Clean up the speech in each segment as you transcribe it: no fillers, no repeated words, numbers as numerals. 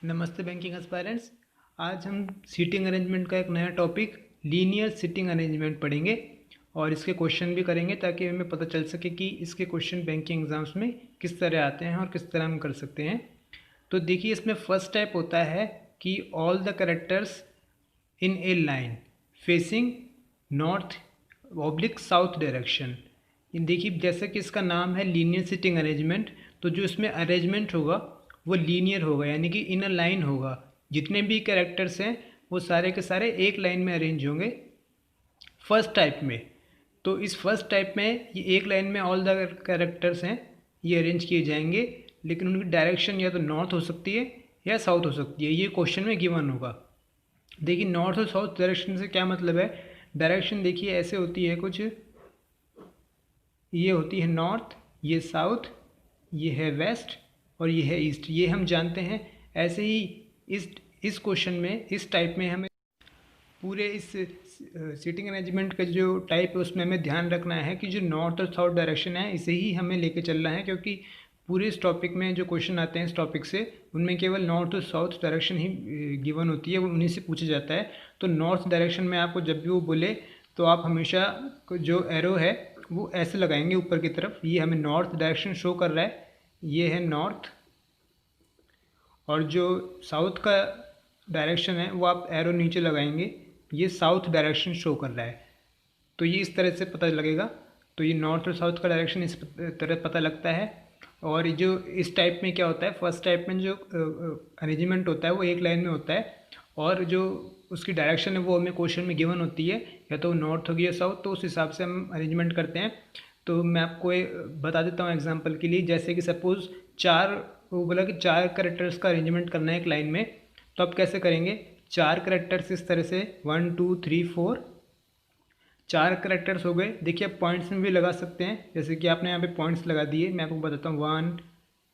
नमस्ते banking aspirants. आज हम सीटिंग अरेंजमेंट का एक नया टॉपिक लीनियर सीटिंग अरेंजमेंट पढ़ेंगे और इसके क्वेश्चन भी करेंगे ताकि हमें पता चल सके कि इसके क्वेश्चन बैंकिंग एग्जाम्स में किस तरह आते हैं और किस तरह हम कर सकते हैं। तो देखिए, इसमें फर्स्ट टाइप होता है कि all the characters in A line facing north oblique south direction. देखिए, जैसे कि इसका नाम है लीनियर सीटिंग अरेंजमेंट, तो जो इसमें अरेंजमेंट होगा वो लीनियर होगा, यानी कि इन अ लाइन होगा। जितने भी कैरेक्टर्स हैं वो सारे के सारे एक लाइन में अरेंज होंगे फर्स्ट टाइप में। तो इस फर्स्ट टाइप में ये एक लाइन में ऑल द कैरेक्टर्स हैं ये अरेंज किए जाएंगे, लेकिन उनकी डायरेक्शन या तो नॉर्थ हो सकती है या साउथ हो सकती है। ये क्वेश्चन में गिवन होगा। देखिए, नॉर्थ और साउथ डायरेक्शन से क्या मतलब है। डायरेक्शन देखिए ऐसे होती है कुछ, ये होती है नॉर्थ, ये साउथ, ये है वेस्ट और ये है ईस्ट, ये हम जानते हैं। ऐसे ही इस क्वेश्चन में इस टाइप में हमें पूरे इस सीटिंग अरेंजमेंट का जो टाइप है उसमें हमें ध्यान रखना है कि जो नॉर्थ और साउथ डायरेक्शन है इसे ही हमें लेके चलना है, क्योंकि पूरे इस टॉपिक में जो क्वेश्चन आते हैं इस टॉपिक से उनमें केवल नॉर्थ और साउथ डायरेक्शन ही गिवन होती है, वो उन्हीं से पूछा जाता है। तो नॉर्थ डायरेक्शन में आपको जब भी वो बोले तो आप हमेशा जो एरो है वो ऐसे लगाएंगे ऊपर की तरफ। ये हमें नॉर्थ डायरेक्शन शो कर रहा है, ये है नॉर्थ, और जो साउथ का डायरेक्शन है वो आप एरो नीचे लगाएंगे, ये साउथ डायरेक्शन शो कर रहा है। तो ये इस तरह से पता लगेगा। तो ये नॉर्थ और साउथ का डायरेक्शन इस तरह पता लगता है। और जो इस टाइप में क्या होता है, फर्स्ट टाइप में जो अरेंजमेंट होता है वो एक लाइन में होता है, और जो उसकी डायरेक्शन है वो हमें क्वेश्चन में गिवन होती है, या तो नॉर्थ होगी या साउथ, तो उस हिसाब से हम अरेंजमेंट करते हैं। तो मैं आपको बता देता हूँ एग्जांपल के लिए। जैसे कि सपोज़ वो बोला कि 4 कैरेक्टर्स का अरेंजमेंट करना है एक लाइन में, तो आप कैसे करेंगे। 4 कैरेक्टर्स इस तरह से 1 2 3 4, 4 कैरेक्टर्स हो गए। देखिए, आप पॉइंट्स में भी लगा सकते हैं, जैसे कि आपने यहाँ पे पॉइंट्स लगा दिए। मैं आपको बताता हूँ 1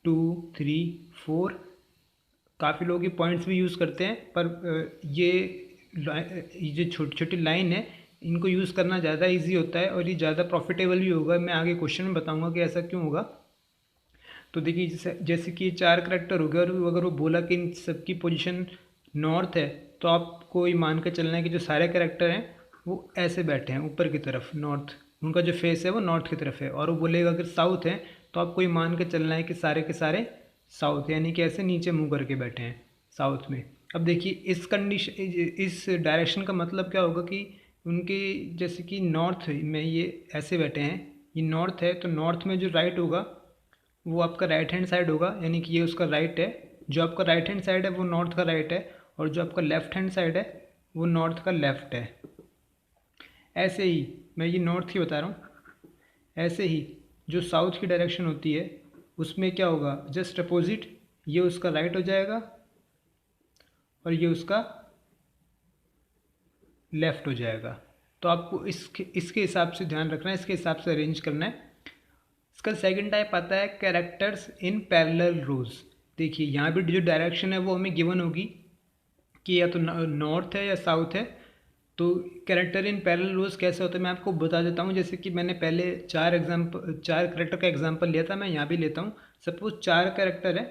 2 3 4। काफ़ी लोग ये पॉइंट्स भी यूज़ करते हैं, पर ये जो छोटी छोटी लाइन है इनको यूज़ करना ज़्यादा इजी होता है और ये ज़्यादा प्रॉफिटेबल भी होगा। मैं आगे क्वेश्चन में बताऊंगा कि ऐसा क्यों होगा। तो देखिए, जैसे कि 4 करेक्टर हो गए और अगर वो बोला कि इन सबकी पोजीशन नॉर्थ है, तो आपको ये मान के चलना है कि जो सारे करेक्टर हैं वो ऐसे बैठे हैं ऊपर की तरफ, नॉर्थ, उनका जो फेस है वो नॉर्थ की तरफ है। और वो बोलेगा अगर साउथ है तो आपको ये मान के चलना है कि सारे के सारे साउथ, यानी कि ऐसे नीचे मुँह करके बैठे हैं साउथ में। अब देखिए, इस डायरेक्शन का मतलब क्या होगा कि उनके, जैसे कि नॉर्थ में ये ऐसे बैठे हैं, ये नॉर्थ है, तो नॉर्थ में जो राइट होगा वो आपका राइट हैंड साइड होगा, यानी कि ये उसका राइट है। जो आपका राइट हैंड साइड है वो नॉर्थ का राइट है, और जो आपका लेफ्ट हैंड साइड है वो नॉर्थ का लेफ्ट है। ऐसे ही मैं ये नॉर्थ ही बता रहा हूँ। ऐसे ही जो साउथ की डायरेक्शन होती है उसमें क्या होगा, जस्ट अपोजिट, ये उसका राइट हो जाएगा और ये उसका लेफ़्ट हो जाएगा। तो आपको इसके हिसाब से ध्यान रखना है, इसके हिसाब से अरेंज करना है। इसका सेकंड टाइप आता है कैरेक्टर्स इन पैरेलल रोज। देखिए, यहाँ भी जो डायरेक्शन है वो हमें गिवन होगी कि या तो नॉर्थ है या साउथ है। तो कैरेक्टर इन पैरेलल रोज कैसे होता है मैं आपको बता देता हूँ। जैसे कि मैंने पहले 4 कैरेक्टर का एग्जांपल लिया था, मैं यहाँ भी लेता हूँ। सपोज 4 कैरेक्टर है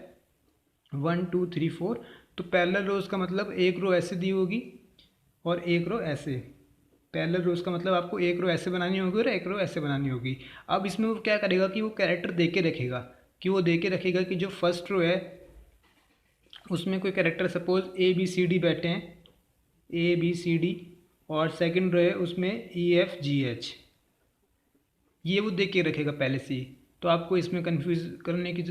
1 2 3 4, तो पैरेलल रोज का मतलब एक रो ऐसे दी होगी और एक रो ऐसे। पैरेलल रोज का मतलब आपको एक रो ऐसे बनानी होगी और एक रो ऐसे बनानी होगी। अब इसमें वो क्या करेगा कि वो कैरेक्टर दे के रखेगा, कि जो फर्स्ट रो है उसमें कोई character suppose A B C D बैठे हैं, ए बी सी डी, और सेकंड रो है उसमें ई एफ जी एच, ये वो देख के रखेगा पहले से ही। तो आपको इसमें कंफ्यूज करने की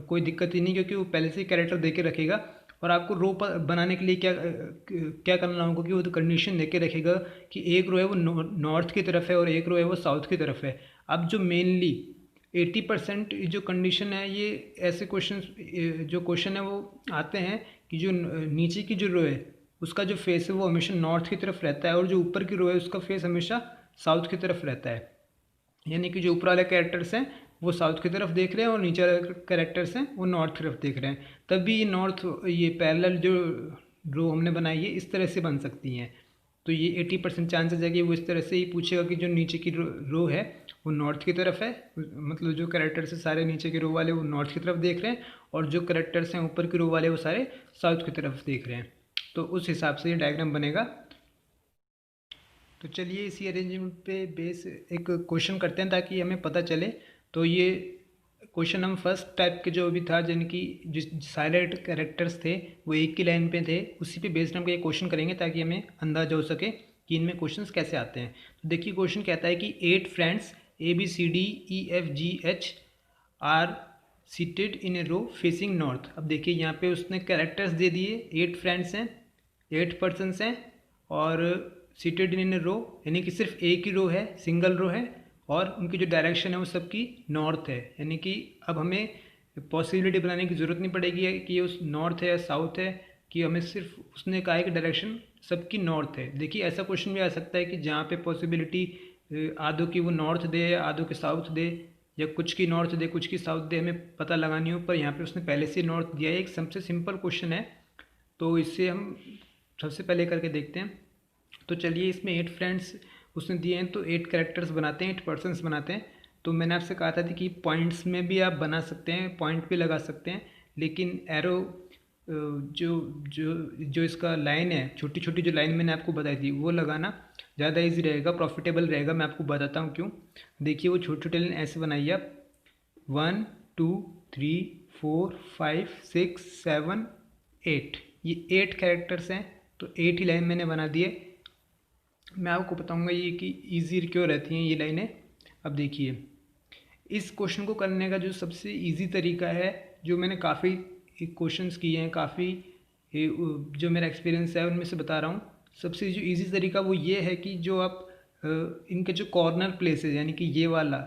कोई दिक्कत ही नहीं, क्योंकि वो पहले से ही कैरेक्टर दे के रखेगा। और आपको रो बनाने के लिए क्या करना होगा कि वो तो कंडीशन दे के रखेगा कि एक रो है वो नॉर्थ की तरफ है और एक रो है वो साउथ की तरफ है। अब जो मेनली 80% जो कंडीशन है, ये ऐसे क्वेश्चन है वो आते हैं कि जो नीचे की जो रो है उसका जो फेस है वो हमेशा नॉर्थ की तरफ रहता है, और जो ऊपर की रो है उसका फेस हमेशा साउथ की तरफ रहता है। यानी कि जो ऊपर वाले कैरेक्टर्स हैं वो साउथ की तरफ देख रहे हैं और नीचे वाले कैरेक्टर्स हैं वो नॉर्थ की तरफ देख रहे हैं। तब भी ये पैरेलल जो रो हमने बनाई है इस तरह से बन सकती हैं। तो ये 80% चांसेस है कि वो इस तरह से ही पूछेगा कि जो नीचे की रो है वो नॉर्थ की तरफ है, मतलब जो कैरेक्टर्स है सारे नीचे के रो वाले वो नॉर्थ की तरफ देख रहे हैं, और जो कैरेक्टर्स हैं ऊपर की रो वाले वो सारे साउथ की तरफ देख रहे हैं। तो उस हिसाब से ये डायग्राम बनेगा। तो चलिए इसी अरेंजमेंट पे बेस एक क्वेश्चन करते हैं ताकि हमें पता चले। तो ये क्वेश्चन हम फर्स्ट टाइप के जो भी था, जिनकी जिस सारे कैरेक्टर्स थे वो एक ही लाइन पे थे, उसी पे बेस्ड हम ये क्वेश्चन करेंगे ताकि हमें अंदाजा हो सके कि इनमें क्वेश्चंस कैसे आते हैं। तो देखिए क्वेश्चन कहता है कि 8 friends ABCDEFGH are seated in a row facing north. अब देखिए यहाँ पे उसने कैरेक्टर्स दे दिए, 8 फ्रेंड्स हैं, 8 पर्सनस हैं, और सीटेड इन ए रो यानी कि सिर्फ एक ही रो है, सिंगल रो है, और उनकी जो डायरेक्शन है वो सबकी नॉर्थ है। यानी कि अब हमें पॉसिबिलिटी बनाने की ज़रूरत नहीं पड़ेगी कि उस नॉर्थ है या साउथ है, कि हमें सिर्फ उसने कहा है कि डायरेक्शन सबकी नॉर्थ है। देखिए ऐसा क्वेश्चन भी आ सकता है कि जहाँ पे पॉसिबिलिटी आधों की वो नॉर्थ दे या आधों की साउथ दे, या कुछ की नॉर्थ दे कुछ की साउथ दे, हमें पता लगानी हो, पर यहाँ पे उसने पहले से नॉर्थ दिया है। एक सबसे सिंपल क्वेश्चन है, तो इससे हम सबसे पहले करके देखते हैं। तो चलिए इसमें 8 फ्रेंड्स उसने दिए हैं, तो 8 कैरेक्टर्स बनाते हैं, 8 पर्सन्स बनाते हैं। तो मैंने आपसे कहा था कि पॉइंट्स में भी आप बना सकते हैं, पॉइंट भी लगा सकते हैं, लेकिन एरो जो जो जो इसका लाइन है, छोटी छोटी जो लाइन मैंने आपको बताई थी वो लगाना ज़्यादा इजी रहेगा, प्रॉफिटेबल रहेगा। मैं आपको बताता हूँ क्यों। देखिए वो छोटी छोटी लाइन ऐसे बनाइए आप, 1 2 3 4 5 6 7 8, ये 8 कैरेक्टर्स हैं, तो 8 ही लाइन मैंने बना दिए। मैं आपको बताऊंगा ये कि इजी क्यों रहती हैं ये लाइनें। अब देखिए इस क्वेश्चन को करने का जो सबसे इजी तरीका है, जो मैंने काफ़ी क्वेश्चंस किए हैं, काफ़ी जो मेरा एक्सपीरियंस है उनमें से बता रहा हूँ, सबसे जो इजी तरीका वो ये है कि जो आप इनके जो कॉर्नर प्लेसेस, यानी कि ये वाला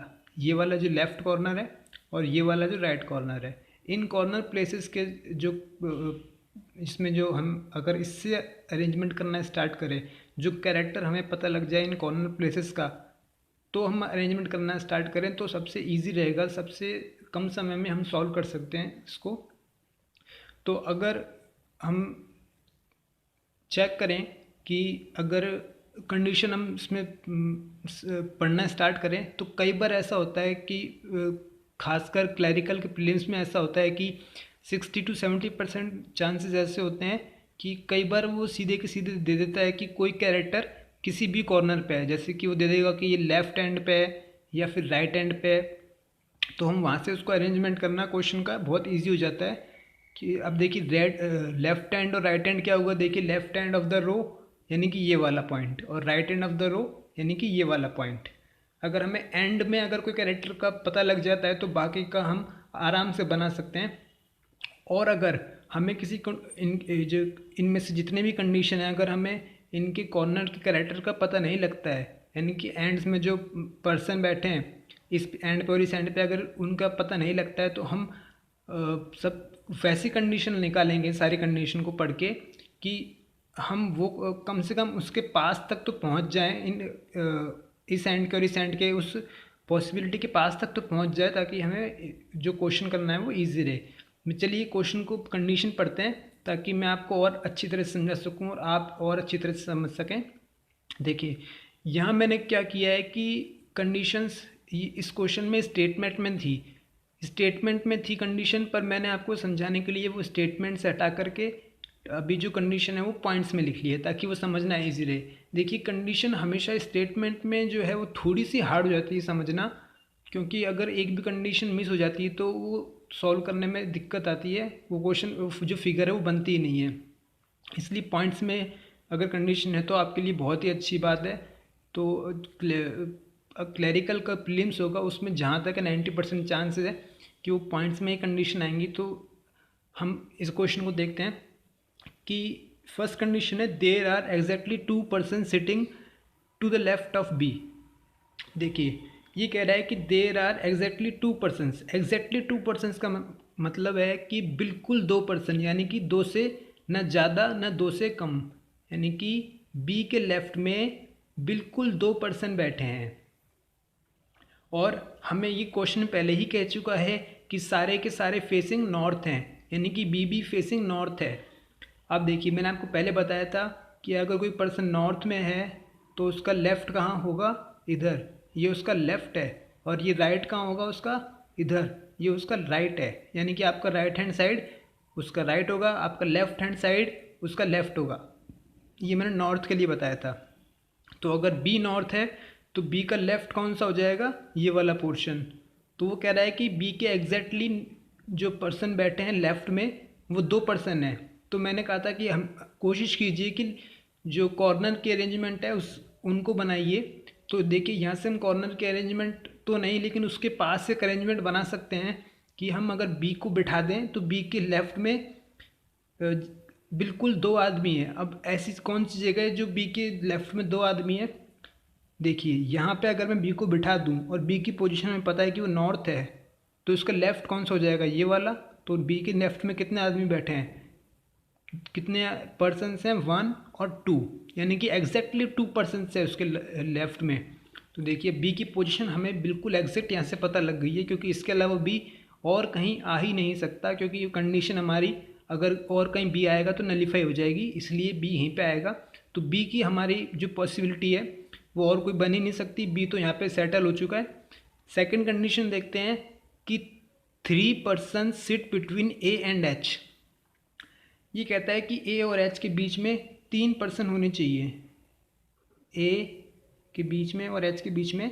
जो लेफ़्ट कॉर्नर है और ये वाला जो राइट कॉर्नर है, इन कॉर्नर प्लेसेस के जो इसमें जो हम अगर इससे अरेंजमेंट करना स्टार्ट करें, जो कैरेक्टर हमें पता लग जाए इन कॉर्नर प्लेसेस का, तो हम अरेंजमेंट करना स्टार्ट करें तो सबसे इजी रहेगा, सबसे कम समय में हम सॉल्व कर सकते हैं इसको। तो अगर हम चेक करें कि अगर कंडीशन हम इसमें पढ़ना स्टार्ट करें, तो कई बार ऐसा होता है कि खासकर क्लैरिकल के प्रीलिम्स में ऐसा होता है कि 60 to 70% चांसेस ऐसे होते हैं कि कई बार वो सीधे के सीधे दे देता है कि कोई कैरेक्टर किसी भी कॉर्नर पे है, जैसे कि वो दे देगा कि ये लेफ़्ट एंड पे है या फिर राइट एंड पे है। तो हम वहाँ से उसको अरेंजमेंट करना क्वेश्चन का बहुत ईजी हो जाता है। कि अब देखिए लेफ्ट हैंड और राइट हैंड क्या होगा, देखिए left hand of the row यानी कि ये वाला पॉइंट, और right hand of the row यानी कि ये वाला पॉइंट। अगर हमें एंड में अगर कोई कैरेक्टर का पता लग जाता है तो बाकी का हम आराम से बना सकते हैं। और अगर हमें किसी जो इनमें से जितने भी कंडीशन है, अगर हमें इनके कॉर्नर के कैरेक्टर का पता नहीं लगता है, यानी कि एंड्स में जो पर्सन बैठे हैं इस एंड पे और इस एंड पे, अगर उनका पता नहीं लगता है, तो हम सब वैसी कंडीशन निकालेंगे सारी कंडीशन को पढ़ के कि हम वो कम से कम उसके पास तक तो पहुंच जाएं, इस एंड के और इस एंड के उस पॉसिबिलिटी के पास तक तो पहुंच जाए, ताकि हमें जो क्वेश्चन करना है वो इजी रहे। चलिए क्वेश्चन को कंडीशन पढ़ते हैं ताकि मैं आपको और अच्छी तरह से समझा सकूं और आप और अच्छी तरह से समझ सकें। देखिए यहाँ मैंने क्या किया है कि कंडीशंस इस क्वेश्चन में स्टेटमेंट में थी कंडीशन, पर मैंने आपको समझाने के लिए वो स्टेटमेंट से हटा करके अभी जो कंडीशन है वो पॉइंट्स में लिख ली है ताकि वो समझना ईजी रहे। देखिए कंडीशन हमेशा स्टेटमेंट में जो है वो थोड़ी सी हार्ड हो जाती है समझना, क्योंकि अगर एक भी कंडीशन मिस हो जाती है तो वो सॉल्व करने में दिक्कत आती है, वो क्वेश्चन जो फिगर है वो बनती ही नहीं है। इसलिए पॉइंट्स में अगर कंडीशन है तो आपके लिए बहुत ही अच्छी बात है। तो क्लैरिकल का प्रीलिम्स होगा उसमें जहाँ तक 90% चांसेस है कि वो पॉइंट्स में ही कंडीशन आएंगी। तो हम इस क्वेश्चन को देखते हैं कि फर्स्ट कंडीशन है there are exactly 2 person sitting to the left of B. देखिए ये कह रहा है कि there are exactly 2 persons. Exactly 2 persons का मतलब है कि बिल्कुल 2 पर्सन, यानी कि 2 से न ज़्यादा न 2 से कम, यानी कि बी के लेफ्ट में बिल्कुल 2 पर्सन बैठे हैं। और हमें ये क्वेश्चन पहले ही कह चुका है कि सारे के सारे फेसिंग नॉर्थ हैं, यानी कि बी भी फेसिंग नॉर्थ है। अब देखिए मैंने आपको पहले बताया था कि अगर कोई पर्सन नॉर्थ में है तो उसका लेफ़्ट कहाँ होगा, इधर, ये उसका लेफ़्ट है। और ये राइट कहाँ होगा उसका, इधर, ये उसका राइट है, यानी कि आपका राइट हैंड साइड उसका राइट होगा, आपका लेफ्ट हैंड साइड उसका लेफ्ट होगा। ये मैंने नॉर्थ के लिए बताया था। तो अगर बी नॉर्थ है तो बी का लेफ्ट कौन सा हो जाएगा, ये वाला पोर्शन। तो वो कह रहा है कि बी के एग्जैक्टली जो पर्सन बैठे हैं लेफ्ट में वो 2 पर्सन हैं। तो मैंने कहा था कि हम कोशिश कीजिए कि जो कॉर्नर की अरेंजमेंट है उस उनको बनाइए। तो देखिए यहाँ से हम कॉर्नर के अरेंजमेंट तो नहीं, लेकिन उसके पास से अरेंजमेंट बना सकते हैं कि हम अगर बी को बिठा दें तो बी के लेफ्ट में बिल्कुल 2 आदमी हैं। अब ऐसी कौन सी जगह है जो बी के लेफ्ट में 2 आदमी है। देखिए यहाँ पे अगर मैं बी को बिठा दूँ और बी की पोजीशन में पता है कि वो नॉर्थ है, तो इसका लेफ्ट कौन सा हो जाएगा, ये वाला। तो बी के लेफ्ट में कितने आदमी बैठे हैं, कितने पर्सन्स हैं, 1 और 2, यानी कि एग्जैक्टली 2 पर्सन्स है उसके लेफ्ट में। तो देखिए बी की पोजीशन हमें बिल्कुल एग्जैक्ट यहाँ से पता लग गई है, क्योंकि इसके अलावा बी और कहीं आ ही नहीं सकता, क्योंकि ये कंडीशन हमारी अगर और कहीं बी आएगा तो नलीफाई हो जाएगी, इसलिए बी यहीं पे आएगा। तो बी की हमारी जो पॉसिबिलिटी है वो और कोई बन ही नहीं सकती, बी तो यहाँ पे सेटल हो चुका है। सेकंड कंडीशन देखते हैं कि 3 person sit between A and H. ये कहता है कि ए और एच के बीच में 3 पर्सन होने चाहिए, ए के बीच में और एच के बीच में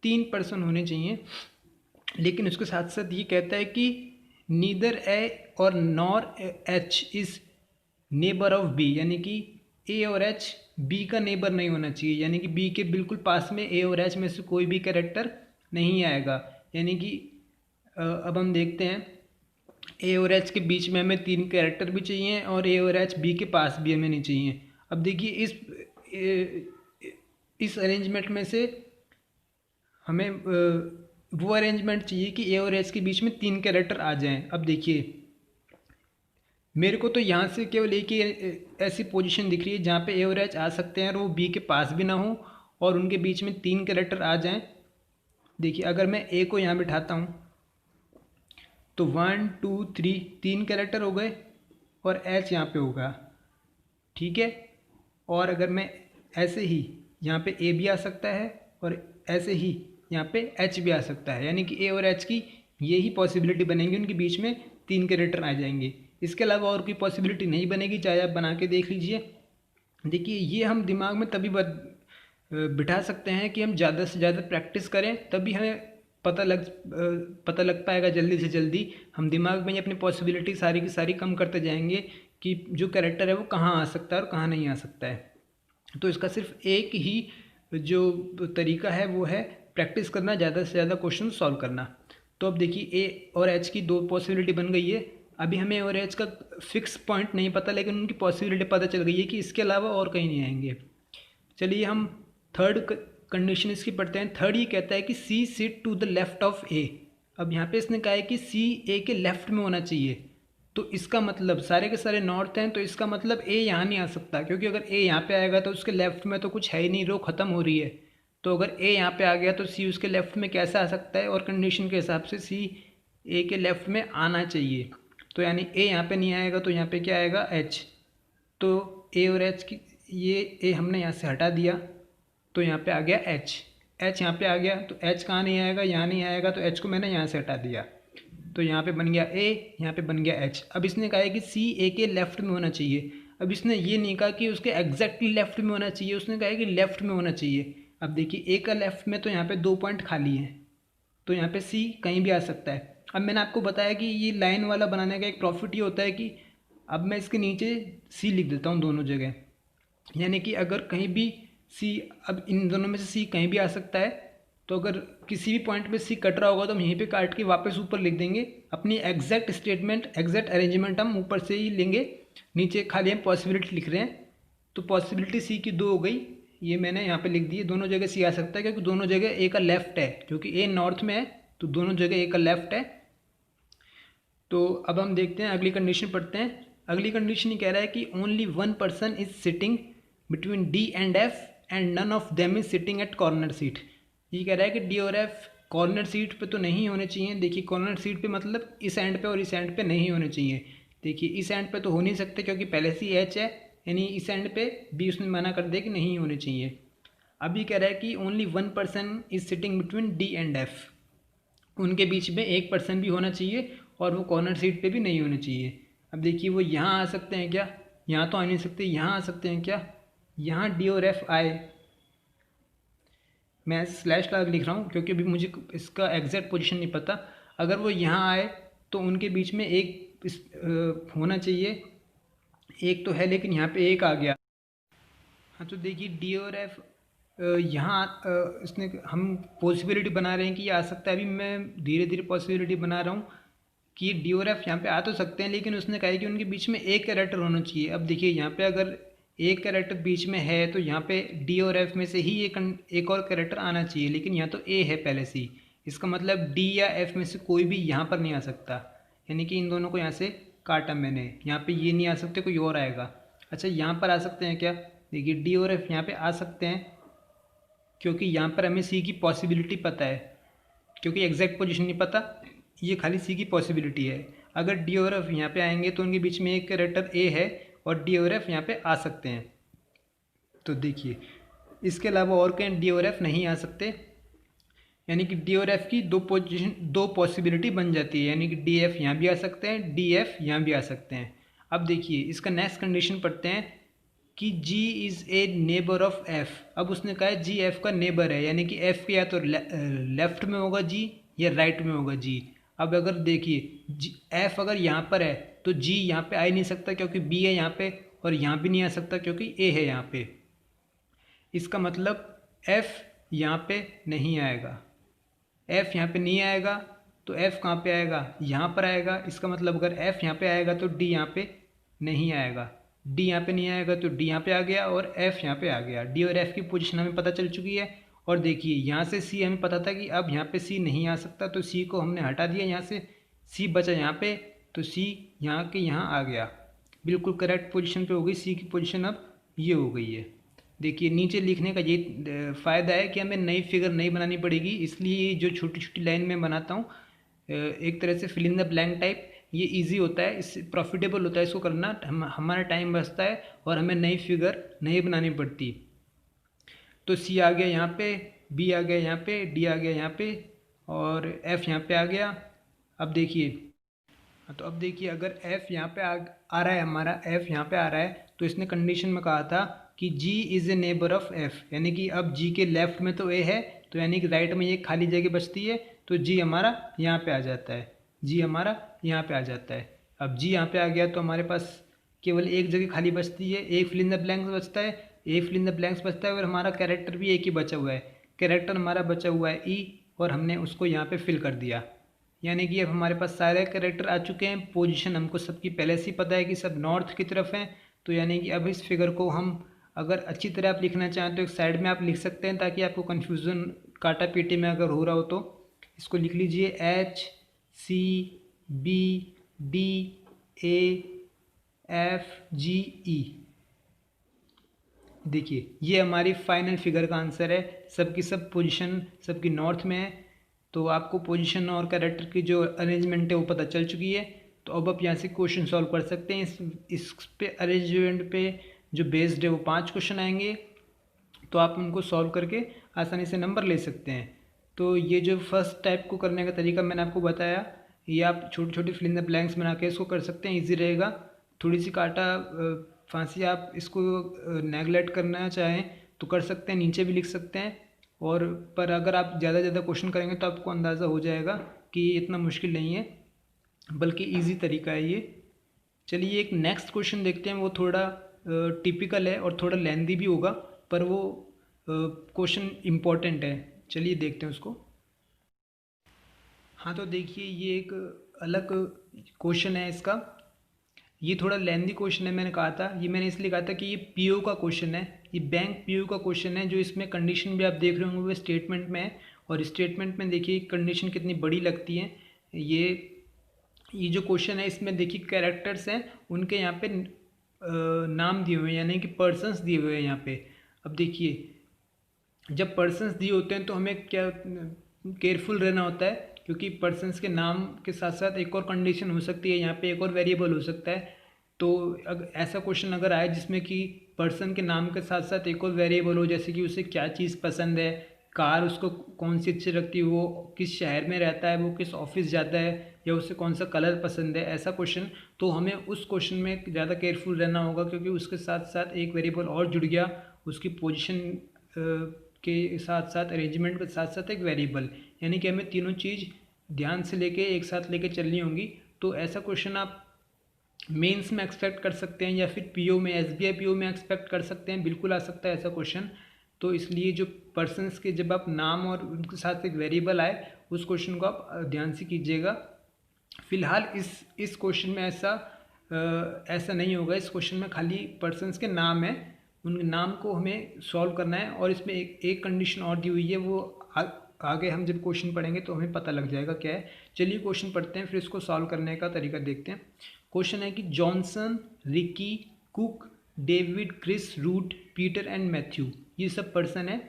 3 पर्सन होने चाहिए। लेकिन उसके साथ साथ ये कहता है कि नीदर ए और nor H is neighbour of B, यानी कि ए और एच बी का नेबर नहीं होना चाहिए, यानी कि बी के बिल्कुल पास में ए और एच में से कोई भी कैरेक्टर नहीं आएगा। यानी कि अब हम देखते हैं ए और एच के बीच में हमें 3 कैरेक्टर भी चाहिए और ए और एच बी के पास भी हमें नहीं चाहिए। अब देखिए इस अरेंजमेंट में से हमें वो अरेंजमेंट चाहिए कि ए और एच के बीच में 3 कैरेक्टर आ जाएं। अब देखिए मेरे को तो यहाँ से केवल एक ही ऐसी पोजीशन दिख रही है जहाँ पे ए और एच आ सकते हैं और वो बी के पास भी ना हो और उनके बीच में 3 कैरेक्टर आ जाएं। देखिए अगर मैं ए को यहाँ बिठाता हूँ तो 1 2 3 3 कैरेक्टर हो गए और एच यहाँ पे होगा, ठीक है। और अगर मैं ऐसे ही यहाँ पे ए भी आ सकता है और ऐसे ही यहाँ पे एच भी आ सकता है, यानी कि ए और एच की यही पॉसिबिलिटी बनेगी, उनके बीच में 3 कैरेक्टर आ जाएंगे। इसके अलावा और कोई पॉसिबिलिटी नहीं बनेगी, चाहे आप बना के देख लीजिए। देखिए ये हम दिमाग में तभी बिठा सकते हैं कि हम ज़्यादा से ज़्यादा प्रैक्टिस करें, तभी हमें पता लग पाएगा जल्दी से जल्दी। हम दिमाग में ही अपनी पॉसिबिलिटी सारी की सारी कम करते जाएंगे कि जो कैरेक्टर है वो कहाँ आ सकता है और कहाँ नहीं आ सकता है। तो इसका सिर्फ एक ही जो तरीका है वो है प्रैक्टिस करना, ज़्यादा से ज़्यादा क्वेश्चन सॉल्व करना। तो अब देखिए ए और एच की 2 पॉसिबिलिटी बन गई है। अभी हमें ए और एच का फिक्स पॉइंट नहीं पता, लेकिन उनकी पॉसिबिलिटी पता चल गई है कि इसके अलावा और कहीं नहीं आएंगे। चलिए हम थर्ड कंडीशन इसकी पढ़ते हैं। थर्ड ये कहता है कि C sit to the left of A. अब यहाँ पे इसने कहा है कि सी ए के लेफ्ट में होना चाहिए, तो इसका मतलब सारे के सारे नॉर्थ हैं, तो इसका मतलब ए यहाँ नहीं आ सकता, क्योंकि अगर ए यहाँ पे आएगा तो उसके लेफ्ट में तो कुछ है ही नहीं, रो ख़त्म हो रही है। तो अगर ए यहाँ पे आ गया तो सी उसके लेफ्ट में कैसे आ सकता है, और कंडीशन के हिसाब से सी ए के लेफ्ट में आना चाहिए। तो यानी ए यहाँ पे नहीं आएगा तो यहाँ पे क्या आएगा, एच। तो ए और एच की ये ए हमने यहाँ से हटा दिया तो यहाँ पे आ गया एच। एच यहाँ पे आ गया तो एच कहाँ नहीं आएगा, यहाँ नहीं आएगा, तो एच को मैंने यहाँ से हटा दिया तो यहाँ पे बन गया ए, यहाँ पे बन गया एच। अब इसने कहा है कि सी ए के लेफ्ट में होना चाहिए। अब इसने ये नहीं कहा कि उसके एग्जैक्टली लेफ्ट में होना चाहिए, उसने कहा है कि लेफ्ट में होना चाहिए। अब देखिए ए का लेफ्ट में तो यहाँ पे 2 पॉइंट खाली हैं, तो यहाँ पे सी कहीं भी आ सकता है। अब मैंने आपको बताया कि ये लाइन वाला बनाने का एक प्रॉफिट ये होता है कि अब मैं इसके नीचे सी लिख देता हूँ दोनों जगह, यानी कि अगर कहीं भी सी, अब इन दोनों में से सी कहीं भी आ सकता है, तो अगर किसी भी पॉइंट पे सी कट रहा होगा तो हम यहीं पे काट के वापस ऊपर लिख देंगे। अपनी एग्जैक्ट स्टेटमेंट, एग्जैक्ट अरेंजमेंट हम ऊपर से ही लेंगे, नीचे खाली हम पॉसिबिलिटी लिख रहे हैं। तो पॉसिबिलिटी सी की 2 हो गई, ये मैंने यहाँ पे लिख दी है। दोनों जगह सी आ सकता है क्योंकि दोनों जगह ए का लेफ्ट है, क्योंकि ए नॉर्थ में है तो दोनों जगह ए का लेफ्ट है। तो अब हम देखते हैं अगली कंडीशन पढ़ते हैं। अगली कंडीशन ये कह रहा है कि only 1 person is sitting between D and F and none of them is sitting at corner seat. ये कह रहा है कि डी और एफ कॉर्नर सीट पे तो नहीं होने चाहिए। देखिए कॉर्नर सीट पे मतलब इस एंड पे और इस एंड पे नहीं होने चाहिए। देखिए इस एंड पे तो हो नहीं सकते क्योंकि पहले से ही एच है, यानी इस एंड पे भी उसने मना कर दिया कि नहीं होने चाहिए। अभी कह रहा है कि only 1 person is sitting between D and F, उनके बीच में 1 पर्सन भी होना चाहिए और वो कॉर्नर सीट पे भी नहीं होना चाहिए। अब देखिए वो यहाँ आ सकते हैं क्या, यहाँ तो आ नहीं सकते, यहाँ आ सकते हैं क्या, यहाँ डी और एफ आए, मैं स्लैश लगा लिख रहा हूँ क्योंकि अभी मुझे इसका एग्जैक्ट पोजीशन नहीं पता। अगर वो यहाँ आए तो उनके बीच में होना चाहिए, एक तो है लेकिन यहाँ पे एक आ गया। हाँ तो देखिए डी और एफ यहाँ इसने हम पॉसिबिलिटी बना रहे हैं कि ये आ सकता है। अभी मैं धीरे धीरे पॉसिबिलिटी बना रहा हूँ कि डी और एफ यहाँ पे आ तो सकते हैं, लेकिन उसने कहा है कि उनके बीच में एक कैरेक्टर होना चाहिए। अब देखिए यहाँ पे अगर एक कैरेक्टर बीच में है तो यहाँ पे डी और एफ में से ही एक और कैरेक्टर आना चाहिए, लेकिन यहाँ तो ए है पहले से ही, इसका मतलब डी या एफ में से कोई भी यहाँ पर नहीं आ सकता, यानी कि इन दोनों को यहाँ से काटा मैंने, यहाँ पे ये नहीं आ सकते, कोई और आएगा। अच्छा यहाँ पर आ सकते हैं क्या, देखिए डी और एफ यहाँ पे आ सकते हैं क्योंकि यहाँ पर हमें सी की पॉसिबिलिटी पता है, क्योंकि एग्जैक्ट पोजीशन नहीं पता, ये खाली सी की पॉसिबिलिटी है। अगर डी और एफ यहाँ पे आएंगे तो उनके बीच में एक कैरेक्टर ए है और डी और एफ यहाँ पे आ सकते हैं। तो देखिए इसके अलावा और कहीं डी और एफ नहीं आ सकते, यानी कि डी और एफ की दो पॉसिबिलिटी बन जाती है, यानी कि डी एफ यहाँ भी आ सकते हैं, डी एफ यहाँ भी आ सकते हैं। अब देखिए इसका नेक्स्ट कंडीशन पढ़ते हैं कि G is a neighbour of F। अब उसने कहा है G F का नेबर है, यानी कि F के या तो लेफ्ट में होगा G या राइट में होगा G। अब अगर देखिए F अगर यहाँ पर है तो G यहाँ पे आ ही नहीं सकता क्योंकि B है यहाँ पे, और यहाँ भी नहीं आ सकता क्योंकि A है यहाँ पे। इसका मतलब F यहाँ पे नहीं आएगा, F यहाँ पे नहीं आएगा तो F कहाँ पे आएगा, यहाँ पर आएगा। इसका मतलब अगर F यहाँ पे आएगा तो D यहाँ पे नहीं आएगा, D यहाँ पे नहीं आएगा तो D यहाँ पे आ गया और F यहाँ पे आ गया। D और F की पोजीशन हमें पता चल चुकी है। और देखिए यहाँ से C हमें पता था कि अब यहाँ पे C नहीं आ सकता, तो C को हमने हटा दिया, यहाँ से C बचा यहाँ पे, तो C यहाँ के यहाँ आ गया, बिल्कुल करेक्ट पोजीशन पे हो गई। C की पोजीशन अब ये हो गई है। देखिए नीचे लिखने का ये फ़ायदा है कि हमें नई फिगर नहीं बनानी पड़ेगी, इसलिए जो छोटी छोटी लाइन में बनाता हूँ एक तरह से fill in the blank type, ये इजी होता है, इससे प्रॉफिटेबल होता है इसको करना, हमारा टाइम बचता है और हमें नई फिगर नहीं बनानी पड़ती। तो सी आ गया यहाँ पे, बी आ गया यहाँ पे, डी आ गया यहाँ पे और एफ यहाँ पे आ गया। अब देखिए तो अब देखिए अगर एफ यहाँ पे आ रहा है, हमारा एफ यहाँ पे आ रहा है, तो इसने कंडीशन में कहा था कि G is a neighbour of F, यानी कि अब जी के लेफ्ट में तो ए है, तो यानी कि राइट में ये खाली जगह बचती है, तो जी हमारा यहाँ पे आ जाता है, जी हमारा यहाँ पे आ जाता है। अब जी यहाँ पे आ गया तो हमारे पास केवल एक जगह खाली बचती है, एक फिल इन द ब्लैंक्स बचता है, एक फिल इन द ब्लैंक्स बचता है और हमारा कैरेक्टर भी एक ही बचा हुआ है, कैरेक्टर हमारा बचा हुआ है ई, और हमने उसको यहाँ पे फिल कर दिया। यानी कि अब हमारे पास सारे कैरेक्टर आ चुके हैं। पोजीशन हमको सबकी पहले से ही पता है कि सब नॉर्थ की तरफ हैं, तो यानी कि अब इस फिगर को हम अगर अच्छी तरह आप लिखना चाहें तो एक साइड में आप लिख सकते हैं, ताकि आपको कन्फ्यूज़न काटा पीटी में अगर हो रहा हो तो इसको लिख लीजिए H C B D A F G E। देखिए ये हमारी फाइनल फिगर का आंसर है, सबकी सब पोजीशन सबकी नॉर्थ में है। तो आपको पोजीशन और कैरेक्टर की जो अरेंजमेंट है वो पता चल चुकी है। तो अब आप यहाँ से क्वेश्चन सॉल्व कर सकते हैं। इस पे अरेंजमेंट पे जो बेस्ड है वो 5 क्वेश्चन आएंगे, तो आप उनको सॉल्व करके आसानी से नंबर ले सकते हैं। तो ये जो फर्स्ट टाइप को करने का तरीका मैंने आपको बताया, ये आप छोटी छोटी फिल इन द ब्लैंक्स बना के इसको कर सकते हैं, ईजी रहेगा। थोड़ी सी काटा फांसी आप इसको नेगलेक्ट करना चाहें तो कर सकते हैं, नीचे भी लिख सकते हैं, और पर अगर आप ज़्यादा क्वेश्चन करेंगे तो आपको अंदाज़ा हो जाएगा कि ये इतना मुश्किल नहीं है, बल्कि इजी तरीका है ये। चलिए एक नेक्स्ट क्वेश्चन देखते हैं, वो थोड़ा टिपिकल है और थोड़ा लेंदी भी होगा, पर वो क्वेश्चन इम्पॉर्टेंट है। चलिए देखते हैं उसको। हाँ तो देखिए ये एक अलग क्वेश्चन है इसका, ये थोड़ा लेंदी क्वेश्चन है। मैंने कहा था, ये मैंने इसलिए कहा था कि ये पीओ का क्वेश्चन है, ये बैंक पीओ का क्वेश्चन है। जो इसमें कंडीशन भी आप देख रहे होंगे वो स्टेटमेंट में है, और स्टेटमेंट में देखिए कंडीशन कितनी बड़ी लगती है। ये जो क्वेश्चन है इसमें देखिए कैरेक्टर्स हैं, उनके यहाँ पे नाम दिए हुए हैं, यानी कि पर्सन्स दिए हुए हैं यहाँ पे। अब देखिए जब पर्सन्स दिए होते हैं तो हमें क्या केयरफुल रहना होता है, क्योंकि पर्सन्स के नाम के साथ साथ एक और कंडीशन हो सकती है, यहाँ पे एक और वेरिएबल हो सकता है। तो अगर ऐसा क्वेश्चन अगर आए जिसमें कि पर्सन के नाम के साथ साथ एक और वेरिएबल हो, जैसे कि उसे क्या चीज़ पसंद है, कार उसको कौन सी अच्छी लगती है, वो किस शहर में रहता है, वो किस ऑफिस जाता है, या उसे कौन सा कलर पसंद है, ऐसा क्वेश्चन, तो हमें उस क्वेश्चन में ज़्यादा केयरफुल रहना होगा, क्योंकि उसके साथ साथ एक वेरिएबल और जुड़ गया, उसकी पोजीशन के साथ साथ अरेंजमेंट के साथ साथ एक वेरिएबल, यानी कि हमें तीनों चीज़ ध्यान से लेके एक साथ लेके चलनी होंगी। तो ऐसा क्वेश्चन आप मेंस में एक्सपेक्ट कर सकते हैं, या फिर पीओ में, एसबीआई पीओ में एक्सपेक्ट कर सकते हैं, बिल्कुल आ सकता है ऐसा क्वेश्चन। तो इसलिए जो पर्सन्स के जब आप नाम और उनके साथ एक वेरिएबल आए, उस क्वेश्चन को आप ध्यान से कीजिएगा। फिलहाल इस क्वेश्चन में ऐसा नहीं होगा। इस क्वेश्चन में खाली पर्सन्स के नाम है, उन नाम को हमें सॉल्व करना है, और इसमें एक कंडीशन और दी हुई है, वो आगे हम जब क्वेश्चन पढ़ेंगे तो हमें पता लग जाएगा क्या है। चलिए क्वेश्चन पढ़ते हैं, फिर इसको सॉल्व करने का तरीका देखते हैं। क्वेश्चन है कि Johnson, Ricky, Cook, David, Chris, Root, Peter and Matthew, ये सब पर्सन है,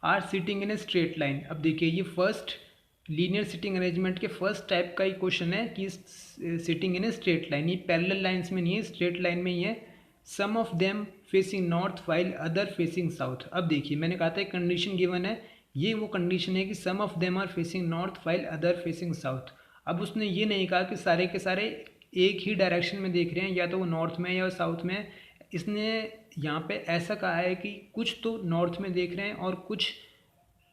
are sitting in a straight line. अब देखिए ये फर्स्ट लीनियर सिटिंग अरेंजमेंट के फर्स्ट टाइप का ही क्वेश्चन है कि sitting in a straight line, ये पैरेलल लाइंस में नहीं है, स्ट्रेट लाइन में ही है। Some of them facing north while other facing south. अब देखिए मैंने कहा था कंडीशन गिवन है, ये वो कंडीशन है कि some of them are facing north while other facing south. अब उसने ये नहीं कहा कि सारे के सारे एक ही डायरेक्शन में देख रहे हैं, या तो वो नॉर्थ में या साउथ में। इसने यहाँ पे ऐसा कहा है कि कुछ तो नॉर्थ में देख रहे हैं और कुछ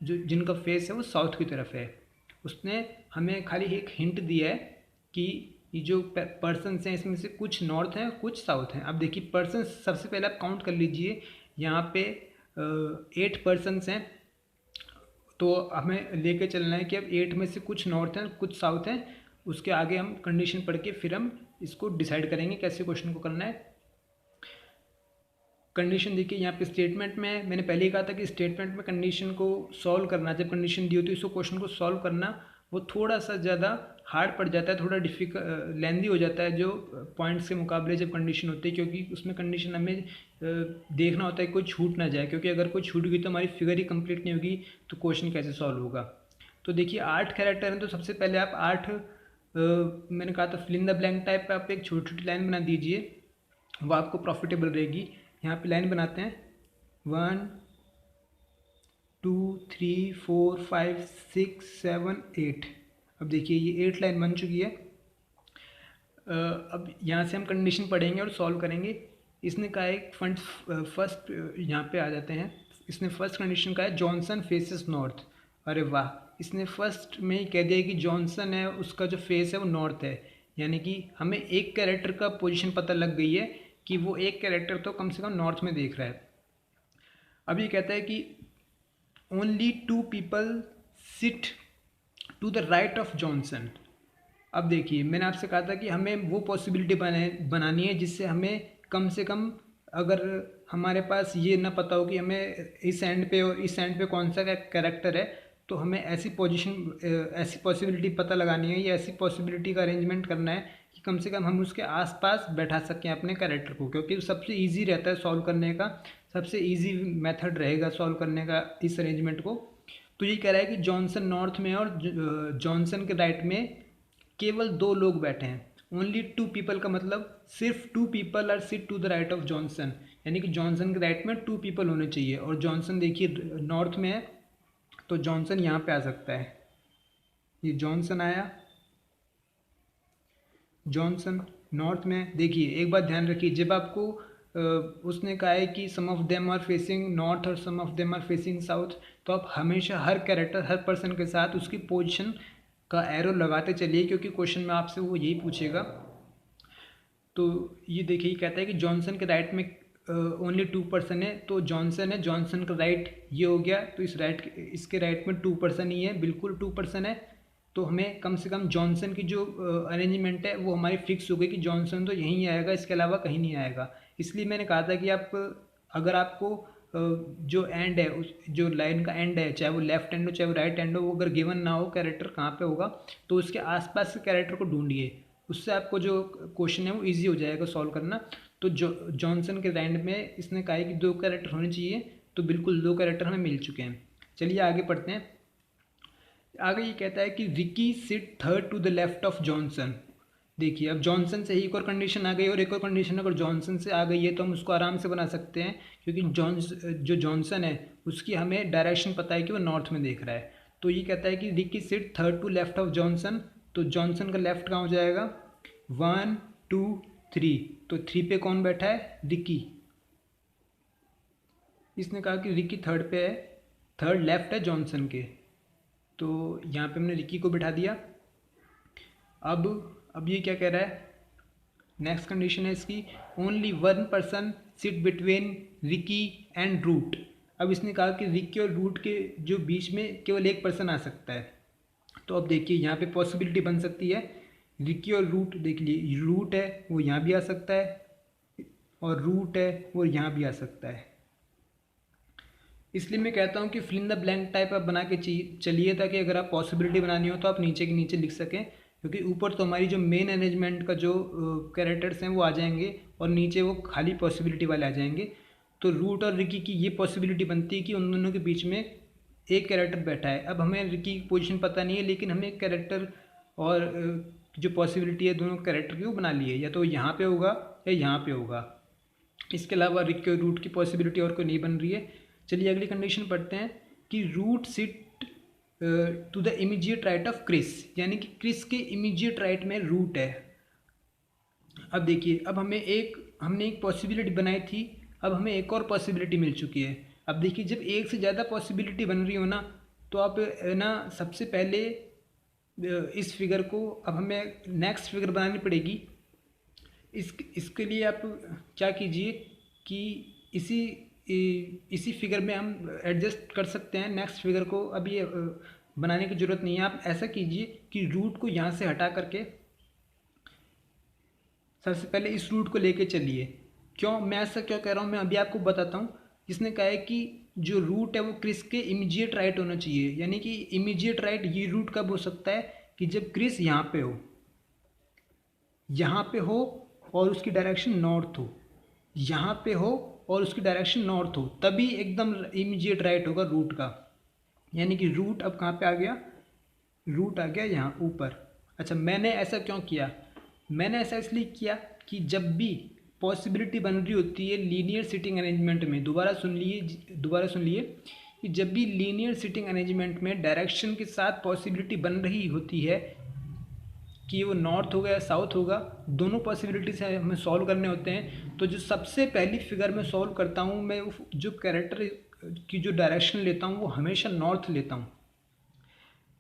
जो जिनका फेस है वो साउथ की तरफ है। उसने हमें खाली एक हिंट दिया है कि ये जो पर्सन्स हैं इसमें से कुछ नॉर्थ हैं कुछ साउथ हैं। अब देखिए पर्सन्स सबसे पहले आप काउंट कर लीजिए, यहाँ पे 8 पर्सन्स हैं, तो हमें लेके चलना है कि अब 8 में से कुछ नॉर्थ हैं कुछ साउथ हैं। उसके आगे हम कंडीशन पढ़ के फिर हम इसको डिसाइड करेंगे कैसे क्वेश्चन को करना है। कंडीशन देखिए यहाँ पे स्टेटमेंट में मैंने पहले ही कहा था कि स्टेटमेंट में कंडीशन को सॉल्व करना, जब कंडीशन दी होती है उसको क्वेश्चन को सॉल्व करना वो थोड़ा सा ज़्यादा हार्ड पड़ जाता है, थोड़ा डिफिकल्ट लेंदी हो जाता है जो पॉइंट्स के मुकाबले जब कंडीशन होती है, क्योंकि उसमें कंडीशन हमें देखना होता है कोई छूट ना जाए, क्योंकि अगर कोई छूट गई तो हमारी फिगर ही कंप्लीट नहीं होगी, तो क्वेश्चन कैसे सॉल्व होगा। तो देखिए 8 कैरेक्टर हैं, तो सबसे पहले आप 8 मैंने कहा था fill in the blank type पर आप एक छोटी छोटी लाइन बना दीजिए, वो आपको प्रॉफिटेबल रहेगी। यहाँ पे लाइन बनाते हैं 1 2 3 4 5 6 7 8। अब देखिए ये 8 लाइन बन चुकी है। अब यहाँ से हम कंडीशन पढ़ेंगे और सॉल्व करेंगे। इसने कहा है फर्स्ट यहाँ पे आ जाते हैं, इसने फर्स्ट कंडीशन कहा है जॉनसन फेसेस नॉर्थ। अरे वाह, इसने फर्स्ट में ही कह दिया कि जॉनसन है उसका जो फेस है वो नॉर्थ है, यानी कि हमें एक कैरेक्टर का पोजीशन पता लग गई है कि वो एक कैरेक्टर तो कम से कम नॉर्थ में देख रहा है। अब ये कहता है कि only 2 people sit to the right of Johnson. अब देखिए मैंने आपसे कहा था कि हमें वो पॉसिबिलिटी बनानी है जिससे हमें कम से कम, अगर हमारे पास ये ना पता हो कि हमें इस एंड पे और इस एंड पे कौन सा कैरेक्टर है, तो हमें ऐसी पॉसिबिलिटी पता लगानी है, या ऐसी पॉसिबिलिटी का अरेंजमेंट करना है कि कम से कम हम उसके आसपास बैठा सकें अपने कैरेक्टर को, क्योंकि सबसे ईजी रहता है सॉल्व करने का, सबसे ईजी मेथड रहेगा सॉल्व करने का इस अरेंजमेंट को। तो ये कह रहा है कि जॉनसन नॉर्थ में और जॉनसन के राइट में केवल 2 लोग बैठे हैं। ओनली 2 पीपल का मतलब सिर्फ 2 people are sit to the right of Johnson, यानी कि जॉनसन के राइट में 2 पीपल होने चाहिए, और जॉनसन देखिए नॉर्थ में है तो जॉनसन यहाँ पे आ सकता है। ये जॉनसन आया, जॉनसन नॉर्थ में। देखिए एक बात ध्यान रखिए, जब आपको उसने कहा है कि some of them are facing north और some of them are facing south, तो आप हमेशा हर कैरेक्टर हर पर्सन के साथ उसकी पोजीशन का एरो लगाते चलिए, क्योंकि क्वेश्चन में आपसे वो यही पूछेगा। तो ये देखिए कहता है कि जॉनसन के राइट में ओनली 2 पर्सन है, तो जॉनसन है, जॉनसन का राइट ये हो गया, तो इसके राइट में 2 पर्सन ही है, बिल्कुल 2 पर्सन है। तो हमें कम से कम जॉनसन की जो अरेंजमेंट है वो हमारी फिक्स हो गई कि जॉनसन तो यहीं आएगा, इसके अलावा कहीं नहीं आएगा। इसलिए मैंने कहा था कि आप अगर आपको जो एंड है उस जो लाइन का एंड है, चाहे वो लेफ्ट एंड हो चाहे वो राइट एंड हो, वो अगर गिवन ना हो कैरेक्टर कहाँ पे होगा, तो उसके आसपास के कैरेक्टर को ढूंढिए, उससे आपको जो क्वेश्चन है वो इजी हो जाएगा सॉल्व करना। तो जॉनसन के एंड में इसने कहा है कि 2 कैरेक्टर होने चाहिए, तो बिल्कुल 2 कैरेक्टर हमें मिल चुके हैं। चलिए आगे पढ़ते हैं। आगे ये कहता है कि Ricky sit third to the left of Johnson. देखिए अब जॉनसन से ही एक और कंडीशन आ गई, और एक और कंडीशन अगर जॉनसन से आ गई है तो हम उसको आराम से बना सकते हैं, क्योंकि जो जॉनसन है उसकी हमें डायरेक्शन पता है कि वो नॉर्थ में देख रहा है। तो ये कहता है कि Ricky sit third to left of Johnson, तो जॉनसन का लेफ्ट कहाँ हो जाएगा, 1 2 3, तो 3 पे कौन बैठा है, रिकी। इसने कहा कि रिकी थर्ड पे है, थर्ड लेफ्ट है जॉनसन के, तो यहाँ पे हमने रिकी को बिठा दिया। अब ये क्या कह रहा है, नेक्स्ट कंडीशन है इसकी, only 1 person sit between Ricky and Root. अब इसने कहा कि रिकी और रूट के जो बीच में केवल एक पर्सन आ सकता है। तो अब देखिए यहाँ पे पॉसिबिलिटी बन सकती है, रिकी और रूट, देख लिए रूट है वो यहाँ भी आ सकता है, और रूट है वो यहाँ भी आ सकता है। इसलिए मैं कहता हूँ कि fill in the blank type आप बना के चलिए, ताकि अगर आप पॉसिबिलिटी बनानी हो तो आप नीचे के नीचे लिख सकें, क्योंकि ऊपर तो हमारी जो मेन अरेंजमेंट का जो कैरेक्टर्स हैं वो आ जाएंगे, और नीचे वो खाली पॉसिबिलिटी वाले आ जाएंगे। तो रूट और रिकी की ये पॉसिबिलिटी बनती है कि उन दोनों के बीच में एक कैरेक्टर बैठा है। अब हमें रिकी की पोजीशन पता नहीं है, लेकिन हमने कैरेक्टर और जो पॉसिबिलिटी है दोनों कैरेक्टर की वो बना ली है, या तो यहाँ पे होगा या यहाँ पे होगा। इसके अलावा रिकी और रूट की पॉसिबिलिटी और कोई नहीं बन रही है। चलिए अगली कंडीशन पढ़ते हैं कि Root sit to the immediate right of Chris, यानी कि क्रिस के इमीडिएट राइट में रूट है। अब देखिए अब हमने एक पॉसिबिलिटी बनाई थी, अब हमें एक और पॉसिबिलिटी मिल चुकी है। अब देखिए जब एक से ज़्यादा पॉसिबिलिटी बन रही हो ना, तो आप ना सबसे पहले इस फिगर को, अब हमें नेक्स्ट फिगर बनानी पड़ेगी। इसके लिए आप क्या कीजिए कि इसी फिगर में हम एडजस्ट कर सकते हैं नेक्स्ट फिगर को, अब ये बनाने की ज़रूरत नहीं है। आप ऐसा कीजिए कि रूट को यहाँ से हटा करके सबसे पहले इस रूट को लेके चलिए। क्यों मैं ऐसा क्यों कह रहा हूँ, मैं अभी आपको बताता हूँ। जिसने कहा है कि जो रूट है वो क्रिस के इमीडिएट राइट होना चाहिए, यानी कि इमीडिएट राइट ये रूट कब हो सकता है कि जब क्रिस यहाँ पे हो और उसकी डायरेक्शन नॉर्थ हो, यहाँ पे हो और उसकी डायरेक्शन नॉर्थ हो, तभी एकदम इमीडिएट राइट होगा रूट का। यानी कि रूट अब कहाँ पे आ गया, रूट आ गया यहाँ ऊपर। अच्छा मैंने ऐसा क्यों किया, मैंने ऐसा इसलिए किया कि जब भी पॉसिबिलिटी बन रही होती है लीनियर सिटिंग अरेंजमेंट में, दोबारा सुन लिए कि जब भी लीनियर सिटिंग अरेंजमेंट में डायरेक्शन के साथ पॉसिबिलिटी बन रही होती है कि वो नॉर्थ होगा या साउथ होगा, दोनों पॉसिबिलिटी से हमें सॉल्व करने होते हैं। तो जो सबसे पहली फिगर में सॉल्व करता हूँ मैं, जो कैरेक्टर की जो डायरेक्शन लेता हूँ वो हमेशा नॉर्थ लेता हूँ।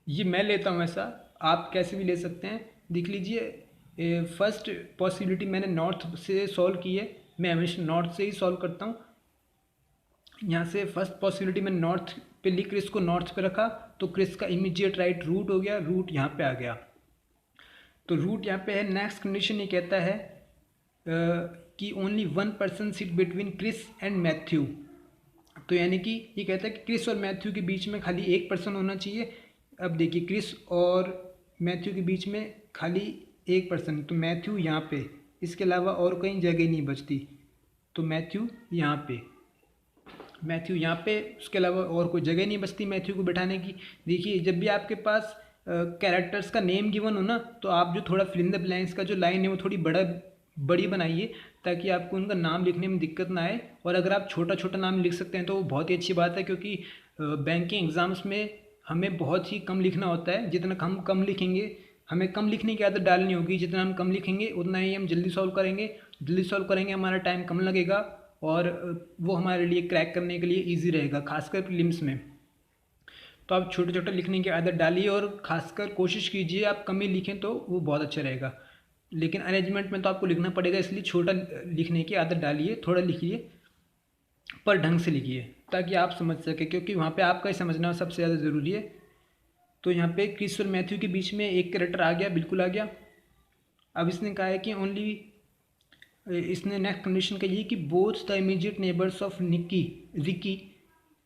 ये मैं लेता हूँ, ऐसा आप कैसे भी ले सकते हैं। देख लीजिए फर्स्ट पॉसिबिलिटी मैंने नॉर्थ से सॉल्व की है, मैं हमेशा नॉर्थ से ही सॉल्व करता हूँ। यहाँ से फर्स्ट पॉसिबिलिटी मैंने नॉर्थ पे ली, क्रिस को नॉर्थ पे रखा, तो क्रिस का इमीडिएट राइट रूट हो गया, रूट यहाँ पे आ गया, तो रूट यहाँ पे है। नेक्स्ट कंडीशन ये कहता है कि only 1 person sit between Chris and Matthew, तो यानी कि ये कहता है कि क्रिस और मैथ्यू के बीच में खाली एक पर्सन होना चाहिए। अब देखिए क्रिस और मैथ्यू के बीच में खाली एक पर्सन, तो मैथ्यू यहाँ पे, इसके अलावा और कहीं जगह नहीं बचती, तो मैथ्यू यहाँ पे, उसके अलावा और कोई जगह नहीं बचती मैथ्यू को बैठाने की। देखिए जब भी आपके पास कैरेक्टर्स का नेम गिवन हो ना, तो आप जो थोड़ा फिल इन द ब्लैंक्स का जो लाइन है वो थोड़ी बड़ी बनाइए, ताकि आपको उनका नाम लिखने में दिक्कत ना आए। और अगर आप छोटा छोटा नाम लिख सकते हैं तो वो बहुत ही अच्छी बात है, क्योंकि बैंकिंग एग्ज़ाम्स में हमें बहुत ही कम लिखना होता है। जितना हम कम लिखेंगे, हमें कम लिखने की आदत डालनी होगी, जितना हम कम लिखेंगे उतना ही हम जल्दी सॉल्व करेंगे, हमारा टाइम कम लगेगा, और वो हमारे लिए क्रैक करने के लिए ईजी रहेगा, खासकर प्रीलिम्स में। तो आप छोटे छोटे लिखने की आदत डालिए, और खासकर कोशिश कीजिए आप कम ही लिखें, तो वो बहुत अच्छा रहेगा। लेकिन अरेंजमेंट में तो आपको लिखना पड़ेगा, इसलिए छोटा लिखने की आदत डालिए, थोड़ा लिखिए पर ढंग से लिखिए, ताकि आप समझ सकें, क्योंकि वहाँ पे आपका ही समझना सबसे ज़्यादा ज़रूरी है। तो यहाँ पे क्रिस और मैथ्यू के बीच में एक कैरेक्टर आ गया, बिल्कुल आ गया। अब इसने कहा है कि इसने नेक्स्ट कंडीशन कही है कि both the immediate neighbours of Ricky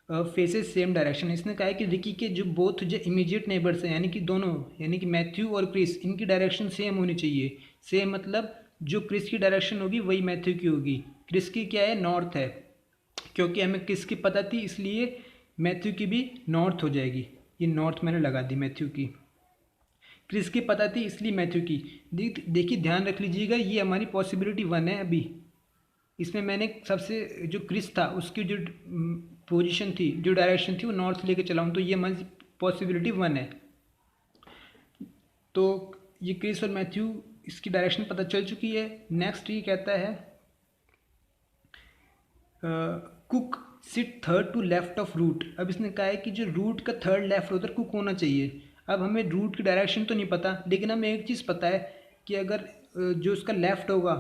faces same direction. इसने कहा है कि रिकी के जो बोथ जो इमीडिएट नेबर्स हैं, यानी कि दोनों, यानी कि मैथ्यू और क्रिस, इनकी डायरेक्शन सेम होनी चाहिए। सेम मतलब जो क्रिस की डायरेक्शन होगी वही मैथ्यू की होगी। क्रिस की क्या है, नॉर्थ है, क्योंकि हमें क्रिस की पता थी, इसलिए मैथ्यू की भी नॉर्थ हो जाएगी। ये नॉर्थ मैंने लगा दी मैथ्यू की। क्रिस की पता थी इसलिए मैथ्यू की। देखिए ध्यान रख लीजिएगा, ये हमारी पॉसिबिलिटी 1 है अभी। इसमें मैंने सबसे जो क्रिस था उसकी जो पोजीशन थी, जो डायरेक्शन थी वो नॉर्थ लेके चला हूँ, तो ये हमारी पॉसिबिलिटी 1 है। तो ये क्रिस और मैथ्यू इसकी डायरेक्शन पता चल चुकी है। नेक्स्ट ये कहता है Cook sit third to left of Root. अब इसने कहा है कि जो रूट का थर्ड लेफ्ट उधर कुक होना चाहिए। अब हमें रूट की डायरेक्शन तो नहीं पता, लेकिन हमें एक चीज़ पता है कि अगर जो उसका लेफ्ट होगा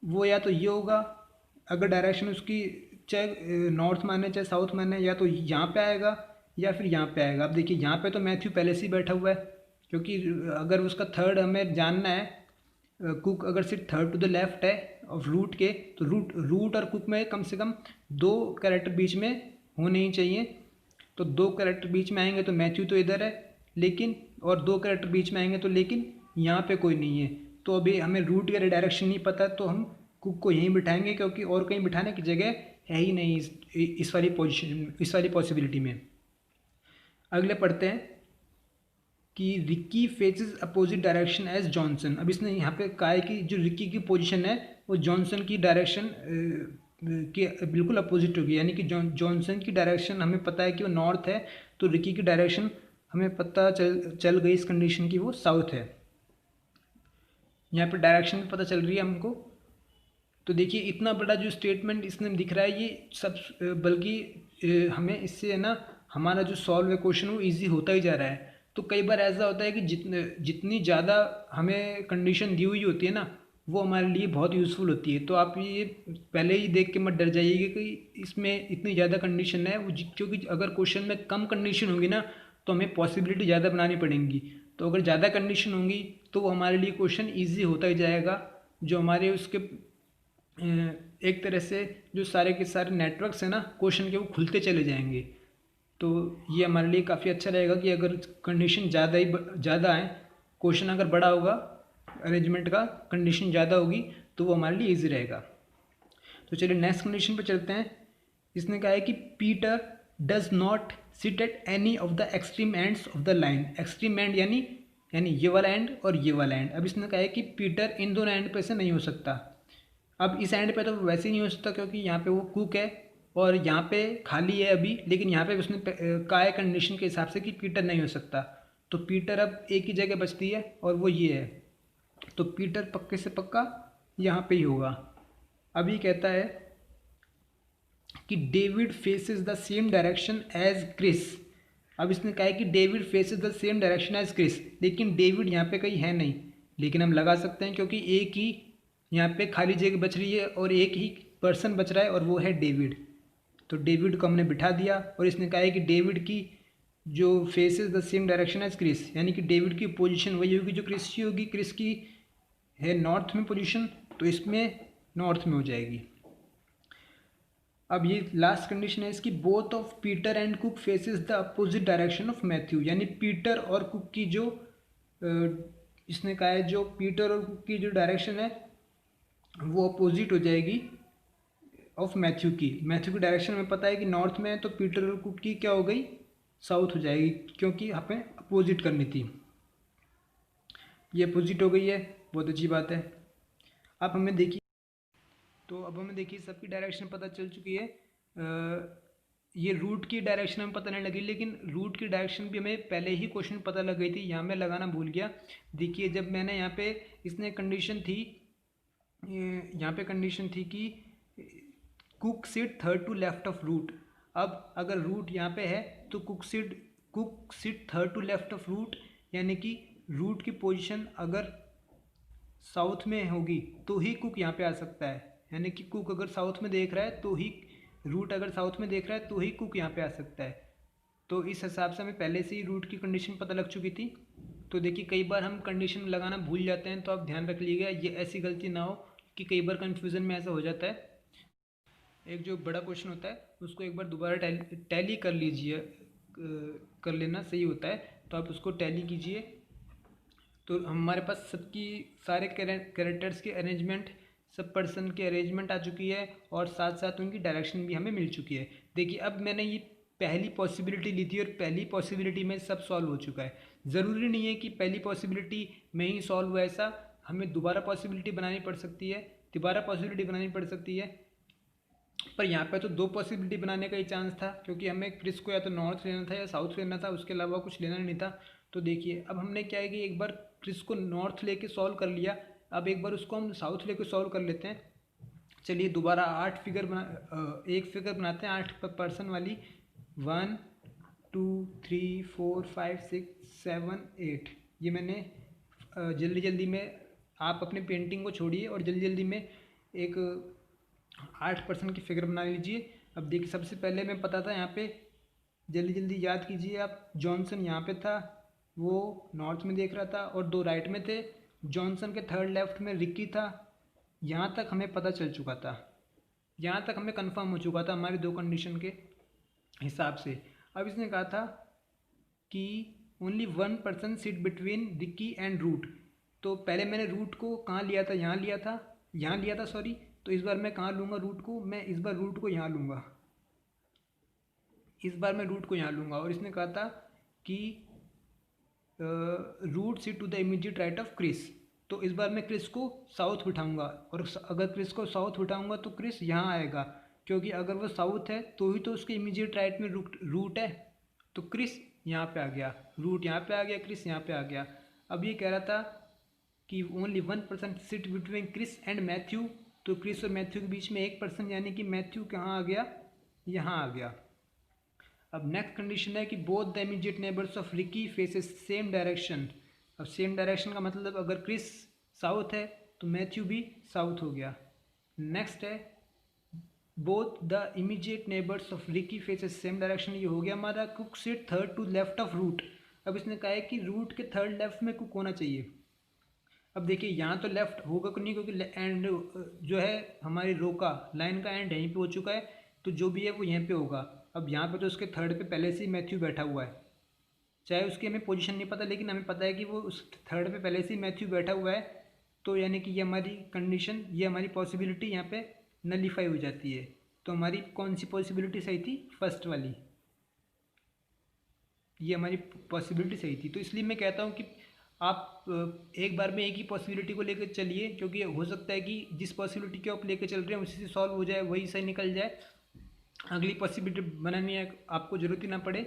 वो या तो ये होगा, अगर डायरेक्शन उसकी चाहे नॉर्थ माने चाहे साउथ माने, या तो यहाँ पे आएगा या फिर यहाँ पे आएगा। अब देखिए यहाँ पे तो मैथ्यू पहले से ही बैठा हुआ है, क्योंकि अगर उसका थर्ड हमें जानना है, कुक अगर सिर्फ थर्ड टू द लेफ्ट है ऑफ रूट के, तो रूट और कुक में कम से कम 2 कैरेक्टर बीच में होने ही चाहिए। तो 2 कैरेक्टर बीच में आएंगे तो मैथ्यू तो इधर है, लेकिन और 2 कैरेक्टर बीच में आएंगे तो लेकिन यहाँ पे कोई नहीं है। तो अभी हमें रूट का डायरेक्शन नहीं पता, तो हम कुक को यहीं बिठाएंगे, क्योंकि और कहीं बिठाने की जगह है ही नहीं इस वाली पोजीशन, इस वाली पॉसिबिलिटी में। अगले पढ़ते हैं कि Ricky faces opposite direction as Johnson. अब इसने यहाँ पे कहा है कि जो रिक्की की पोजीशन है वो जॉनसन की डायरेक्शन के बिल्कुल अपोजिट होगी, यानी कि जॉनसन की डायरेक्शन हमें पता है कि वो नॉर्थ है, तो रिक्की की डायरेक्शन हमें पता चल गई इस कंडीशन की वो साउथ है। यहाँ पे डायरेक्शन भी पता चल रही है हमको। तो देखिए इतना बड़ा जो स्टेटमेंट इसमें दिख रहा है ये सब, बल्कि हमें इससे है ना हमारा जो सॉल्व है क्वेश्चन वो इजी होता ही जा रहा है। तो कई बार ऐसा होता है कि जितनी ज़्यादा हमें कंडीशन दी हुई होती है ना, वो हमारे लिए बहुत यूज़फुल होती है। तो आप ये पहले ही देख के मत डर जाइएगा कि इसमें इतनी ज़्यादा कंडीशन है, क्योंकि अगर क्वेश्चन में कम कंडीशन होगी ना तो हमें पॉसिबिलिटी ज़्यादा बनानी पड़ेंगी। तो अगर ज़्यादा कंडीशन होंगी तो वो हमारे लिए क्वेश्चन ईजी होता ही जाएगा। जो हमारे उसके एक तरह से जो सारे के सारे नेटवर्क्स हैं ना क्वेश्चन के, वो खुलते चले जाएंगे। तो ये हमारे लिए काफ़ी अच्छा रहेगा कि अगर कंडीशन ज़्यादा आए, क्वेश्चन अगर बड़ा होगा, अरेंजमेंट का कंडीशन ज़्यादा होगी, तो वो हमारे लिए इजी रहेगा। तो चलिए नेक्स्ट कंडीशन पर चलते हैं। इसने कहा है कि Peter does not sit at any of the extreme ends of the line. Extreme and यानी ये वाला एंड और ये वाला एंड। अब इसने कहा है कि पीटर इन दोनों एंड पे से नहीं हो सकता। अब इस एंड पे तो वैसे ही नहीं हो सकता, क्योंकि यहाँ पे वो कुक है और यहाँ पे खाली है अभी, लेकिन यहाँ पे उसने कहा है कंडीशन के हिसाब से कि पीटर नहीं हो सकता। तो पीटर अब एक ही जगह बचती है और वो ये है, तो पीटर पक्के से पक्का यहाँ पे ही होगा। अभी कहता है कि David faces the same direction as Chris. अब इसने कहा है कि David faces the same direction as Chris, लेकिन डेविड यहाँ पे कहीं है नहीं, लेकिन हम लगा सकते हैं क्योंकि एक ही यहाँ पे खाली जगह बच रही है और एक ही पर्सन बच रहा है और वो है डेविड। तो डेविड को हमने बिठा दिया और इसने कहा है कि डेविड की जो faces the same direction as Chris, यानी कि डेविड की पोजीशन वही होगी जो क्रिस की होगी। क्रिस की है नॉर्थ में पोजीशन, तो इसमें नॉर्थ में हो जाएगी। अब ये लास्ट कंडीशन है इसकी, both of Peter and cook faces the opposite direction of Matthew. यानी पीटर और कुक की जो इसने कहा है जो पीटर और कुक की जो डायरेक्शन है वो अपोजिट हो जाएगी ऑफ मैथ्यू की। मैथ्यू की डायरेक्शन में पता है कि नॉर्थ में है, तो पीटर और कुक की क्या हो गई, साउथ हो जाएगी, क्योंकि हमें अपोजिट करनी थी। ये अपोजिट हो गई है, बहुत अच्छी बात है। अब हमें देखिए सबकी डायरेक्शन पता चल चुकी है। ये रूट की डायरेक्शन हमें पता नहीं लगी, लेकिन रूट की डायरेक्शन भी हमें पहले ही क्वेश्चन पता लग गई थी, यहाँ मैं लगाना भूल गया। देखिए जब मैंने यहाँ पे इसने कंडीशन थी, यहाँ पे कंडीशन थी कि Cook sit third to left of Root. अब अगर रूट यहाँ पे है तो Cook sit third to left of Root, यानी कि रूट की पोजीशन अगर साउथ में होगी तो ही कुक यहाँ पे आ सकता है। यानी कि कुक अगर साउथ में देख रहा है तो ही, रूट अगर साउथ में देख रहा है तो ही कुक यहाँ पे आ सकता है। तो इस हिसाब से हमें पहले से ही रूट की कंडीशन पता लग चुकी थी। तो देखिए कई बार हम कंडीशन लगाना भूल जाते हैं, तो आप ध्यान रख लीजिएगा ये ऐसी गलती ना हो कि कई बार कन्फ्यूज़न में ऐसा हो जाता है। एक जो बड़ा क्वेश्चन होता है उसको एक बार दोबारा टैली कर लीजिए, कर लेना सही होता है। तो आप उसको टैली कीजिए, तो हमारे पास सबकी सारे कैरेक्टर्स के अरेंजमेंट, सब पर्सन की अरेंजमेंट आ चुकी है और साथ साथ उनकी डायरेक्शन भी हमें मिल चुकी है। देखिए अब मैंने ये पहली पॉसिबिलिटी ली थी और पहली पॉसिबिलिटी में सब सॉल्व हो चुका है। ज़रूरी नहीं है कि पहली पॉसिबिलिटी में ही सॉल्व हो, ऐसा हमें दोबारा पॉसिबिलिटी बनानी पड़ सकती है, दोबारा पॉसिबिलिटी बनानी पड़ सकती है। पर यहाँ पे तो 2 पॉसिबिलिटी बनाने का ही चांस था, क्योंकि हमें क्रिस को या तो नॉर्थ लेना था या साउथ लेना था, उसके अलावा कुछ लेना नहीं था। तो देखिए अब हमने क्या है कि एक बार क्रिस को नॉर्थ लेके सॉल्व कर लिया, अब एक बार उसको हम साउथ लेके सॉल्व कर लेते हैं। चलिए दोबारा 8 फिगर एक फिगर बनाते हैं 8 पर्सन वाली। 1 2 3 4 5 6 7 8। ये मैंने जल्दी जल्दी में, आप अपनी पेंटिंग को छोड़िए और जल्दी जल्दी में एक 8% की फिगर बना लीजिए। अब देखिए सबसे पहले मैं पता था यहाँ पे, जल्दी जल्दी याद कीजिए आप, जॉनसन यहाँ पे था, वो नॉर्थ में देख रहा था और 2 राइट में थे। जॉनसन के थर्ड लेफ्ट में रिक्की था। यहाँ तक हमें पता चल चुका था, यहाँ तक हमें कंफर्म हो चुका था हमारी 2 कंडीशन के हिसाब से। अब इसने कहा था कि only 1 person sit between Ricky and Root. तो पहले मैंने रूट को कहाँ लिया था, यहाँ लिया था, यहाँ लिया था सॉरी। तो इस बार मैं कहाँ लूँगा रूट को, मैं इस बार रूट को यहाँ लूँगा, इस बार मैं रूट को यहाँ लूँगा। और इसने कहा था कि Root sit to the immediate right of Chris. तो इस बार मैं क्रिस को साउथ बिठाऊंगा, और अगर क्रिस को साउथ बिठाऊंगा तो क्रिस यहाँ आएगा, क्योंकि अगर वो साउथ है तो ही तो उसके इमीडिएट राइट में रूट है। तो क्रिस यहाँ पे आ गया, रूट यहाँ पे आ गया, क्रिस यहाँ पे आ गया। अब ये कह रहा था कि only 1% sit between Chris and Matthew. तो क्रिस और मैथ्यू के बीच में 1%, यानी कि मैथ्यू कहाँ आ गया, यहाँ आ गया। अब नेक्स्ट कंडीशन है कि both the immediate neighbours of Ricky faces same direction. अब सेम डायरेक्शन का मतलब अगर क्रिस साउथ है तो मैथ्यू भी साउथ हो गया। नेक्स्ट है both the immediate neighbours of Ricky faces same direction, ये हो गया हमारा। Cook sit third to left of Root. अब इसने कहा है कि रूट के थर्ड लेफ्ट में कुक होना चाहिए। अब देखिए यहाँ तो लेफ्ट होगा नहीं, क्योंकि एंड जो है हमारी रो का लाइन का एंड यहीं पे हो चुका है, तो जो भी है वो यहीं पे होगा। अब यहाँ पे तो उसके थर्ड पे पहले से ही मैथ्यू बैठा हुआ है, चाहे उसकी हमें पोजीशन नहीं पता, लेकिन हमें पता है कि वो उस थर्ड पे पहले से ही मैथ्यू बैठा हुआ है। तो यानी कि ये हमारी कंडीशन, ये हमारी पॉसिबिलिटी यहाँ पे नलीफाई हो जाती है। तो हमारी कौन सी पॉसिबिलिटी सही थी, फर्स्ट वाली, ये हमारी पॉसिबिलिटी सही थी। तो इसलिए मैं कहता हूँ कि आप एक बार में एक ही पॉसिबिलिटी को लेकर चलिए, क्योंकि हो सकता है कि जिस पॉसिबिलिटी को आप लेकर चल रहे हैं उसी से सॉल्व हो जाए, वही सही निकल जाए, अगली पॉसिबिलिटी बनानी है आपको ज़रूरत ही ना पड़े।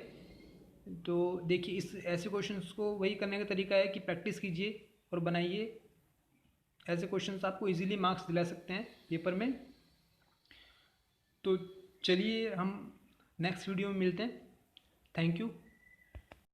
तो देखिए इस ऐसे क्वेश्चंस को वही करने का तरीका है कि प्रैक्टिस कीजिए और बनाइए। ऐसे क्वेश्चंस आपको इजीली मार्क्स दिला सकते हैं पेपर में। तो चलिए हम नेक्स्ट वीडियो में मिलते हैं। Thank you.